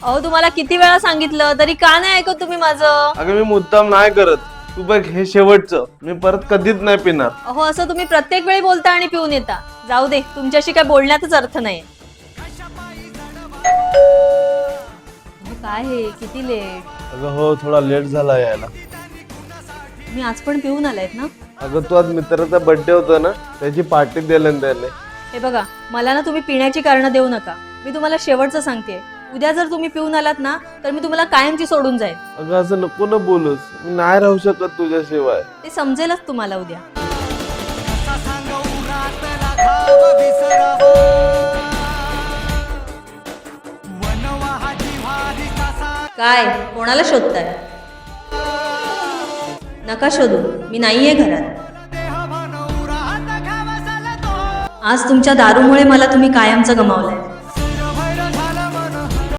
अहो तुम्हाला किती वेळा सांगितलं तरी का नाही ऐकत तुम्ही माझं? अगं मी मुद्दाम नाही करत. तू बघ हे शेवटचं, मी परत कधीच नाही पिणार. अहो असं तुम्ही प्रत्येक वेळी बोलता आणि पिऊन येता. जाऊ दे, तुमच्याशी काय बोलण्यातच अर्थ नाही. काय हे किती लेट? अगं हो, थोडा लेट झाला यायला. मी आज पण पिऊन आलायत ना? अगं तू आज मित्राचा बर्थडे होता ना, त्याची पार्टी द्यायला त्याने. हे बघा, मला ना तुम्ही पिण्याची कारणं देऊ नका. मी तुम्हाला शेवटचं सांगते, उद्या जर तुम्ही पिऊन आलात ना तर मी तुम्हाला कायमची सोडून जाईल. अगं असं नको ना बोलूस, मी नाही राहू शकत तुझ्याशिवाय. ते समजेलच तुम्हाला उद्या. काय कोणाला शोधताय? नका शोधू, मी नाहीये घरात. आज तुमच्या दारूमुळे मला तुम्ही कायमचं गमावलंय.